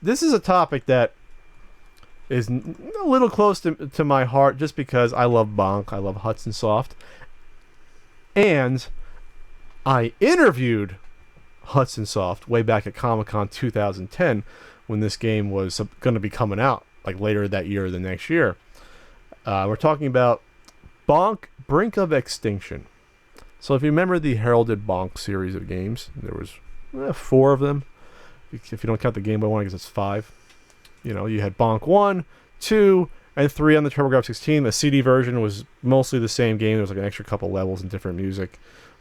this is a topic that is a little close to my heart just because I love Bonk, I love Hudson Soft, and I interviewed Hudson Soft way back at Comic-Con 2010 when this game was going to be coming out, like later that year or the next year. We're talking about Bonk, Brink of Extinction. So if you remember the heralded Bonk series of games, there was 4 of them. If you don't count the Game Boy one, I guess it's 5. You know, you had Bonk 1, 2, and 3 on the TurboGrafx 16. The CD version was mostly the same game. There was like an extra couple levels and different music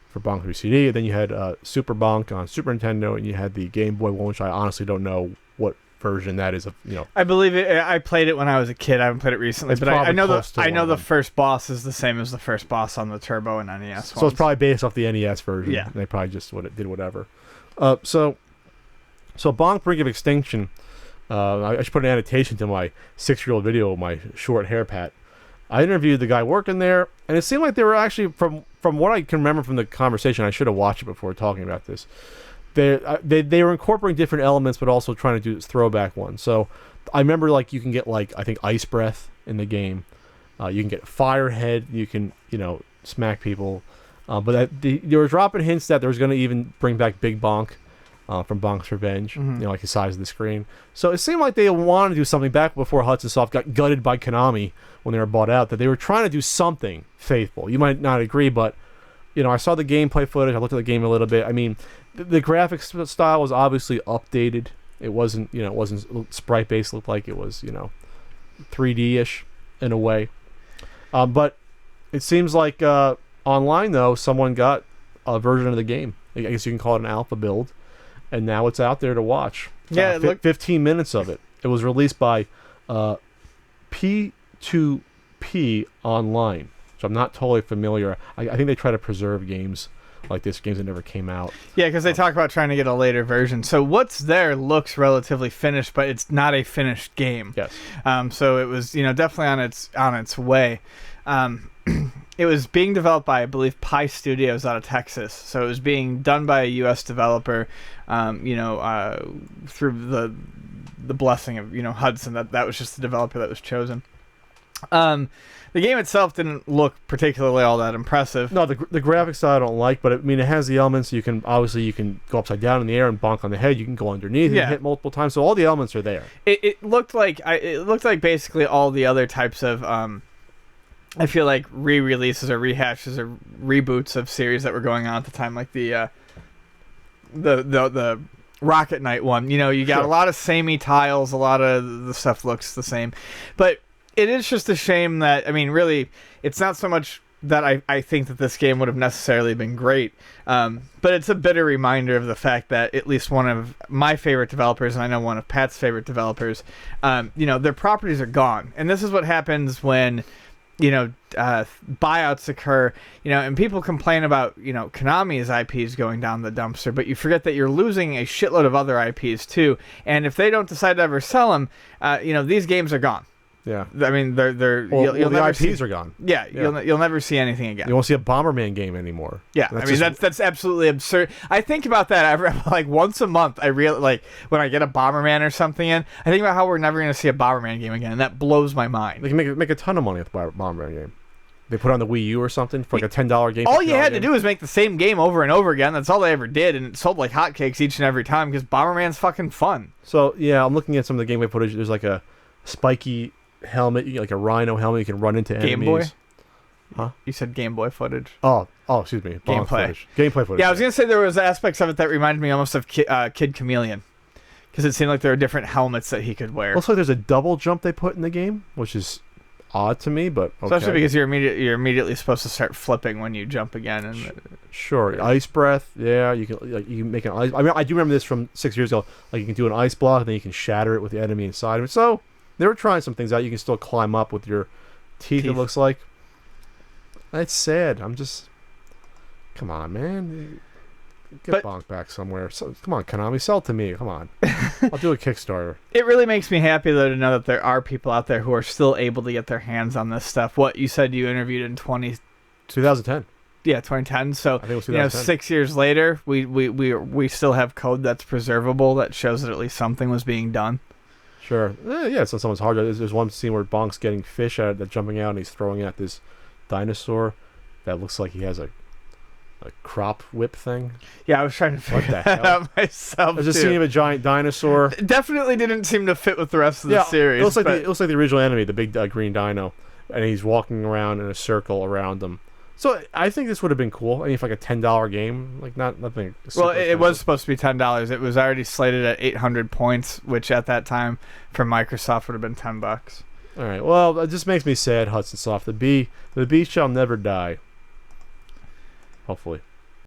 for Bonk 3 CD. And then you had Super Bonk on Super Nintendo, and you had the Game Boy one, which I honestly don't know what version that is. I believe it. I played it when I was a kid. I haven't played it recently, but I know the first boss is the same as the first boss on the Turbo and NES. So it's probably based off the NES version. Yeah, they probably just did whatever. So Bonk, Brink of Extinction. I should put an annotation to my 6-year-old video of my short hair pat. I interviewed the guy working there, and it seemed like they were actually, from what I can remember from the conversation, I should have watched it before talking about this. They were incorporating different elements, but also trying to do this throwback one. So I remember, like, you can get, like, I think ice breath in the game. You can get firehead. You can, smack people. But they were dropping hints that there was going to even bring back Big Bonk. From Bonk's Revenge, like the size of the screen. So it seemed like they wanted to do something back before Hudson Soft got gutted by Konami when they were bought out, that they were trying to do something faithful. You might not agree, but I saw the gameplay footage. I looked at the game a little bit. I mean, the graphics style was obviously updated. It wasn't, it wasn't sprite based. It looked like it was, 3D-ish in a way. But it seems like online though, someone got a version of the game. I guess you can call it an alpha build. And now it's out there to watch. Yeah, 15 minutes of it. It was released by P2P Online, which I'm not totally familiar. I think they try to preserve games like this, games that never came out. Yeah, because they talk about trying to get a later version. So what's there looks relatively finished, but it's not a finished game. Yes. So it was, definitely on its way. It was being developed by, I believe, Pi Studios out of Texas. So it was being done by a U.S. developer, through the blessing of, Hudson. That was just the developer that was chosen. The game itself didn't look particularly all that impressive. No, the graphics style I don't like, but it has the elements. You can go upside down in the air and bonk on the head. You can go underneath and hit multiple times. So all the elements are there. It looked like basically all the other types of I feel like re-releases or rehashes or reboots of series that were going on at the time, like the Rocket Knight one. You got a lot of samey tiles, a lot of the stuff looks the same. But it is just a shame that, really, it's not so much that I think that this game would have necessarily been great, but it's a bitter reminder of the fact that at least one of my favorite developers, and I know one of Pat's favorite developers, their properties are gone. And this is what happens when buyouts occur, and people complain about, Konami's IPs going down the dumpster, but you forget that you're losing a shitload of other IPs too. And if they don't decide to ever sell them, these games are gone. Yeah. They're you'll the IPs are gone. Yeah. You'll never see anything again. You won't see a Bomberman game anymore. Yeah. That's absolutely absurd. I think about that like once a month. I really like when I get a Bomberman or something in, I think about how we're never going to see a Bomberman game again, and that blows my mind. They can make a ton of money with the Bomberman game. They put it on the Wii U or something for like a $10 game. All you had to do was make the same game over and over again. That's all they ever did, and it sold like hotcakes each and every time because Bomberman's fucking fun. So yeah, I'm looking at some of the gameplay footage. There's like a spiky helmet, like a rhino helmet. You can run into enemies. Game Boy? Huh? You said Game Boy footage. Oh, excuse me. Gameplay footage. Yeah, I was gonna say there was aspects of it that reminded me almost of Kid Chameleon, because it seemed like there were different helmets that he could wear. Looks like there's a double jump they put in the game, which is odd to me, but okay. Especially because you're immediately supposed to start flipping when you jump again. And sure, ice breath. Yeah, you can make an ice. I do remember this from 6 years ago. Like you can do an ice block, and then you can shatter it with the enemy inside of it. So they were trying some things out. You can still climb up with your teeth. It looks like. That's sad. Come on, man. Get Bonk back somewhere. So, come on, Konami, sell it to me. Come on. I'll do a Kickstarter. It really makes me happy, though, to know that there are people out there who are still able to get their hands on this stuff. What you said you interviewed in 2010. Yeah, 2010. So, I think it was 2010. 6 years later, we still have code that's preservable that shows that at least something was being done. Sure. Yeah, it's on someone's hard drive. There's one scene where Bonk's getting fish out, jumping out, and he's throwing at this dinosaur that looks like he has a crop whip thing. Yeah, I was trying to figure the that hell? out myself. I was just too. seeing of a giant dinosaur. It definitely didn't seem to fit with the rest of the series. It looks like the original enemy, the big green dino, and he's walking around in a circle around them. So I think this would have been cool. I mean, if like a $10 game, like nothing. Well, it was supposed to be $10. It was already slated at 800 points, which at that time for Microsoft would have been $10. All right. Well, it just makes me sad, Hudson Soft. The bee shall never die. Hopefully.